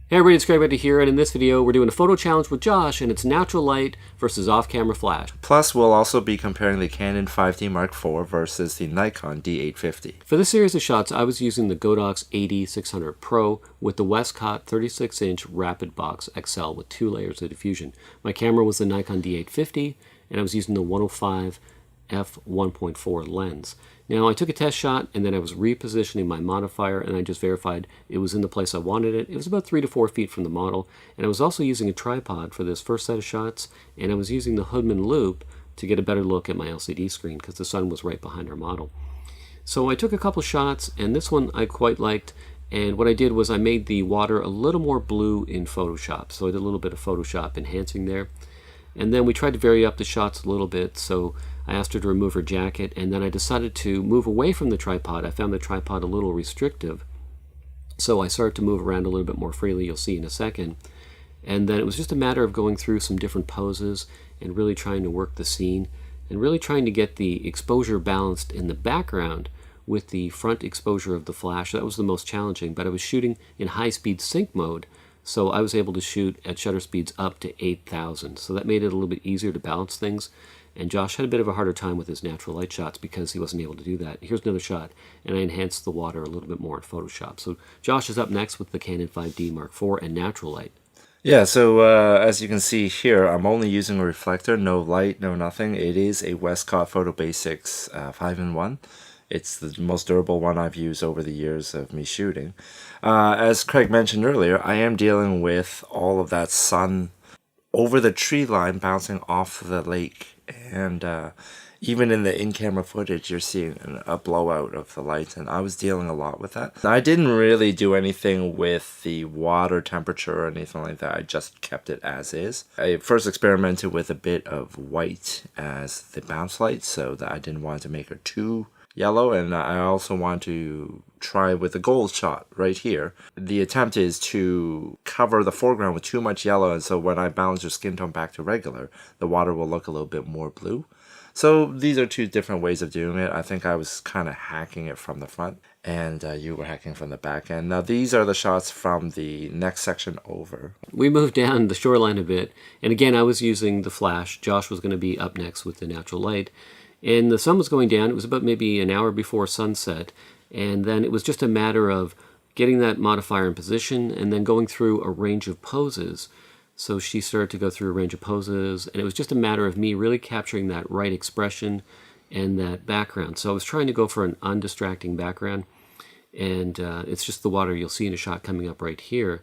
Hey everybody, it's Craig Reddy here, and in this video we're doing a photo challenge with Josh, and it's natural light versus off-camera flash. Plus, we'll also be comparing the Canon 5D Mark IV versus the Nikon D850. For this series of shots, I was using the Godox AD600 Pro with the Westcott 36-inch Rapid Box XL with 2 layers of diffusion. My camera was the Nikon D850, and I was using the 105 f1.4 lens. Now I took a test shot and then I was repositioning my modifier and I just verified it was in the place I wanted it. It was about 3 to 4 feet from the model, and I was also using a tripod for this first set of shots, and I was using the Hoodman Loop to get a better look at my LCD screen because the sun was right behind our model. So I took a couple shots, and this one I quite liked, and what I did was I made the water a little more blue in Photoshop. So I did a little bit of Photoshop enhancing there. And then we tried to vary up the shots a little bit, so I asked her to remove her jacket, and then I decided to move away from the tripod. I found the tripod a little restrictive, so I started to move around a little bit more freely, you'll see in a second. And then it was just a matter of going through some different poses and really trying to work the scene, and really trying to get the exposure balanced in the background with the front exposure of the flash. That was the most challenging, but I was shooting in high-speed sync mode, so I was able to shoot at shutter speeds up to 8,000. So that made it a little bit easier to balance things. And Josh had a bit of a harder time with his natural light shots because he wasn't able to do that. Here's another shot, and I enhanced the water a little bit more in Photoshop. So Josh is up next with the Canon 5D Mark IV and natural light. Yeah, so as you can see here, I'm only using a reflector, no light, no nothing. It is a Westcott Photo Basics 5-in-1. It's the most durable one I've used over the years of me shooting. As Craig mentioned earlier, I am dealing with all of that sun over the tree line bouncing off the lake. And even in the in-camera footage, you're seeing a blowout of the light, and I was dealing a lot with that. I didn't really do anything with the water temperature or anything like that. I just kept it as is. I first experimented with a bit of white as the bounce light, so that I didn't want to make her too yellow, and I also want to try with the gold shot right here. The attempt is to cover the foreground with too much yellow, and so when I balance your skin tone back to regular, the water will look a little bit more blue. So these are two different ways of doing it. I think I was kind of hacking it from the front, and you were hacking from the back end. Now these are the shots from the next section over. We moved down the shoreline a bit, and again I was using the flash. Josh was going to be up next with the natural light. And the sun was going down. It was about maybe an hour before sunset. And then it was just a matter of getting that modifier in position and then going through a range of poses. So she started to go through a range of poses, and it was just a matter of me really capturing that right expression and that background. So I was trying to go for an undistracting background, and it's just the water you'll see in a shot coming up right here.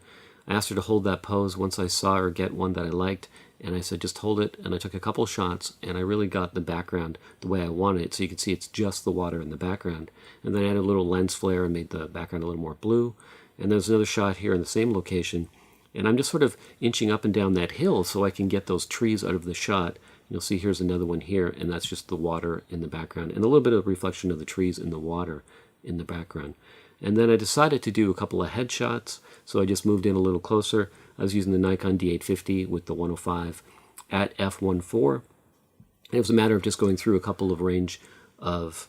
I asked her to hold that pose once I saw her get one that I liked, and I said just hold it, and I took a couple shots, and I really got the background the way I wanted it, so you can see it's just the water in the background. And then I added a little lens flare and made the background a little more blue. And there's another shot here in the same location, and I'm just sort of inching up and down that hill so I can get those trees out of the shot. You'll see here's another one here, and that's just the water in the background, and a little bit of reflection of the trees in the water in the background. And then I decided to do a couple of headshots, so I just moved in a little closer. I was using the Nikon D850 with the 105 at f1.4. It was a matter of just going through a couple of range of,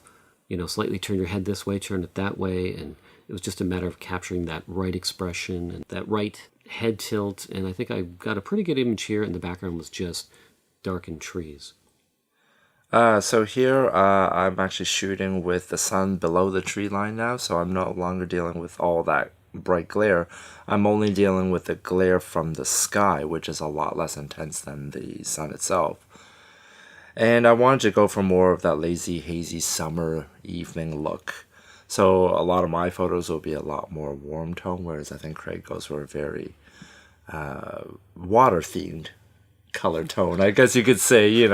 slightly turn your head this way, turn it that way, and it was just a matter of capturing that right expression and that right head tilt, and I think I got a pretty good image here, and the background was just darkened trees. So here I'm actually shooting with the sun below the tree line now, so I'm no longer dealing with all that bright glare. I'm only dealing with the glare from the sky, which is a lot less intense than the sun itself. And I wanted to go for more of that lazy, hazy summer evening look. So a lot of my photos will be a lot more warm tone, whereas I think Craig goes for a very water-themed color tone, I guess you could say,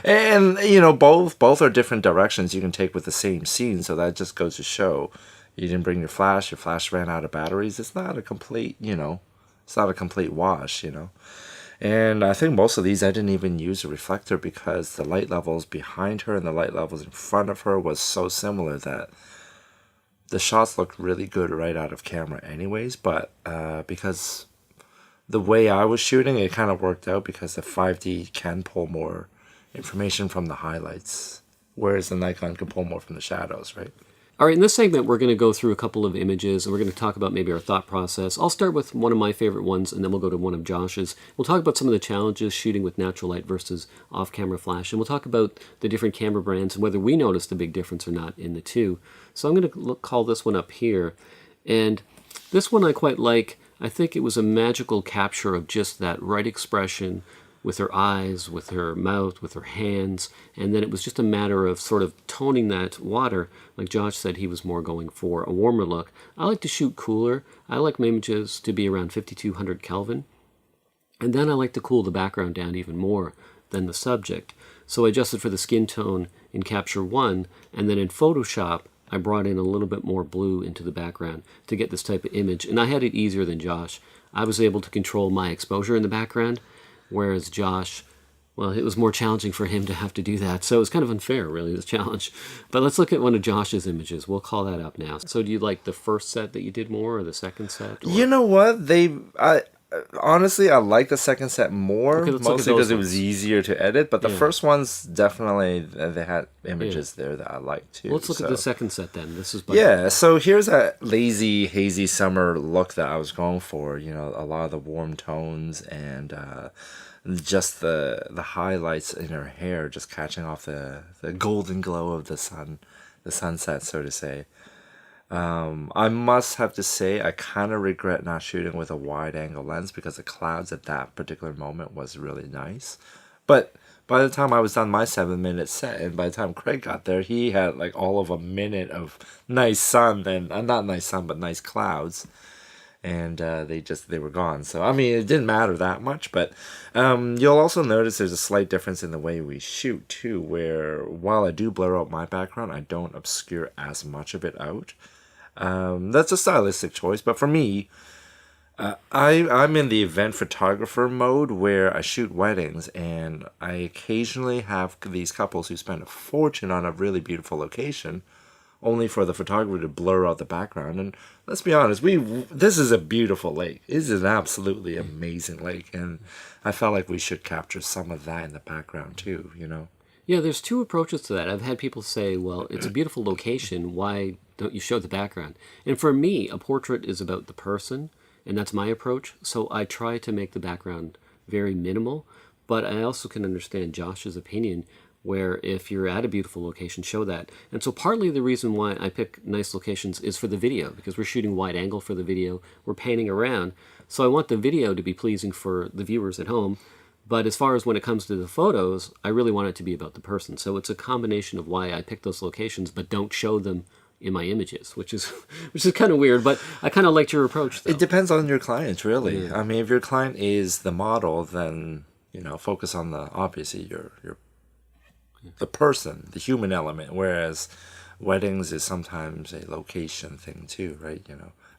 and both are different directions you can take with the same scene, so that just goes to show you didn't bring your flash ran out of batteries. It's not a complete wash. And I think most of these I didn't even use a reflector because the light levels behind her and the light levels in front of her was so similar that the shots looked really good right out of camera anyways, but because the way I was shooting, it kind of worked out because the 5D can pull more information from the highlights, whereas the Nikon can pull more from the shadows, right? All right, in this segment, we're going to go through a couple of images, and we're going to talk about maybe our thought process. I'll start with one of my favorite ones, and then we'll go to one of Josh's. We'll talk about some of the challenges shooting with natural light versus off-camera flash, and we'll talk about the different camera brands and whether we noticed a big difference or not in the two. So I'm going to call this one up here, and this one I quite like. I think it was a magical capture of just that right expression with her eyes, with her mouth, with her hands, and then it was just a matter of sort of toning that water. Like Josh said, he was more going for a warmer look. I like to shoot cooler. I like my images to be around 5200 Kelvin, and then I like to cool the background down even more than the subject. So I adjusted for the skin tone in Capture One, and then in Photoshop, I brought in a little bit more blue into the background to get this type of image, and I had it easier than Josh. I was able to control my exposure in the background, whereas Josh, well, it was more challenging for him to have to do that. So it was kind of unfair, really, this challenge. But let's look at one of Josh's images. We'll call that up now. So do you like the first set that you did more or the second set? Or? You know what? Honestly, I like the second set more, Okay, mostly because it was easier to edit. But the first ones, definitely, they had images there that I liked too. Well, let's look at the second set then. This is so here's that lazy, hazy summer look that I was going for. You know, a lot of the warm tones and just the highlights in her hair, just catching off the golden glow of the sun, the sunset, so to say. I must have to say I kind of regret not shooting with a wide angle lens because the clouds at that particular moment was really nice. But by the time I was done my 7-minute set, and by the time Craig got there, he had like all of a minute of nice sun and not nice sun, but nice clouds. And they were gone. So I mean, it didn't matter that much, but you'll also notice there's a slight difference in the way we shoot too, where while I do blur out my background, I don't obscure as much of it out. That's a stylistic choice, but for me, I'm in the event photographer mode where I shoot weddings, and I occasionally have these couples who spend a fortune on a really beautiful location, only for the photographer to blur out the background. And let's be honest, this is a beautiful lake. This is an absolutely amazing lake, and I felt like we should capture some of that in the background too, you know? Yeah, there's two approaches to that. I've had people say, well, it's a beautiful location. Why don't you show the background? And for me, a portrait is about the person, and that's my approach. So I try to make the background very minimal, but I also can understand Josh's opinion where if you're at a beautiful location, show that. And so partly the reason why I pick nice locations is for the video, because we're shooting wide angle for the video, we're panning around. So I want the video to be pleasing for the viewers at home. But as far as when it comes to the photos, I really want it to be about the person. So it's a combination of why I pick those locations, but don't show them in my images, which is kind of weird. But I kind of liked your approach, though. It depends on your client, really. Yeah. I mean, if your client is the model, then focus on obviously the person, the human element. Whereas weddings is sometimes a location thing too, right?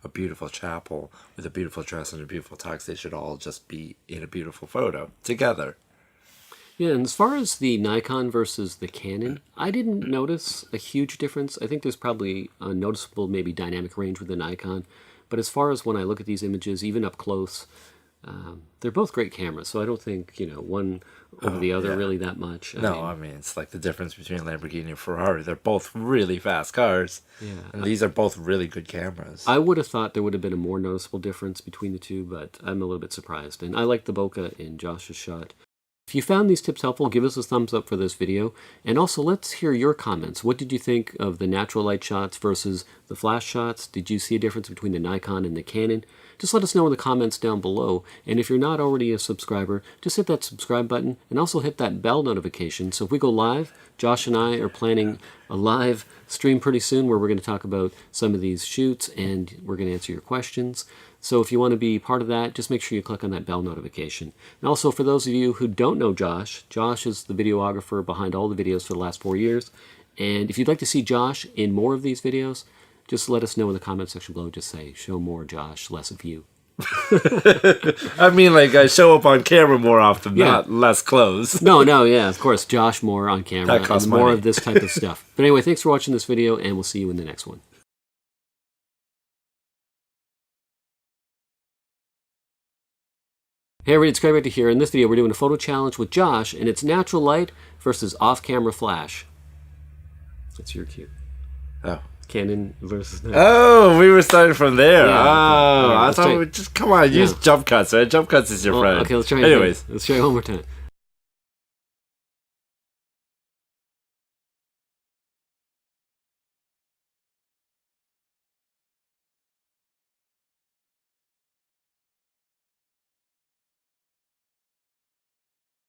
A beautiful chapel with a beautiful dress and a beautiful tux, they should all just be in a beautiful photo together. Yeah, and as far as the Nikon versus the Canon, I didn't notice a huge difference. I think there's probably a noticeable maybe dynamic range with the Nikon. But as far as when I look at these images, even up close, they're both great cameras. So I don't think, one over the other really that much. I mean, it's like the difference between Lamborghini and Ferrari. They're both really fast cars. Yeah. And these are both really good cameras. I would have thought there would have been a more noticeable difference between the two, but I'm a little bit surprised. And I like the bokeh in Josh's shot. If you found these tips helpful, give us a thumbs up for this video. And also, let's hear your comments. What did you think of the natural light shots versus the flash shots? Did you see a difference between the Nikon and the Canon? Just let us know in the comments down below. And if you're not already a subscriber, just hit that subscribe button and also hit that bell notification. So if we go live, Josh and I are planning a live stream pretty soon where we're going to talk about some of these shoots and we're going to answer your questions. So if you want to be part of that, just make sure you click on that bell notification. And also for those of you who don't know Josh, Josh is the videographer behind all the videos for the last 4 years. And if you'd like to see Josh in more of these videos, just let us know in the comment section below. Just say, show more Josh, less of you. I mean, like, I show up on camera more often, not less clothes. No, yeah, of course, Josh more on camera and more money. Of this type of stuff. But anyway, thanks for watching this video, and we'll see you in the next one. Hey everybody, it's Craig Richter here. In this video, we're doing a photo challenge with Josh, and it's natural light versus off-camera flash. That's your cue. Oh. Canon versus Nikon. Oh, we were starting from there. Yeah, okay. Oh, Alright, I let's thought try- we just come on, use Yeah. jump cuts, right? Jump cuts is your Well, friend. okay, let's try it Anyways, again. Let's try it one more time.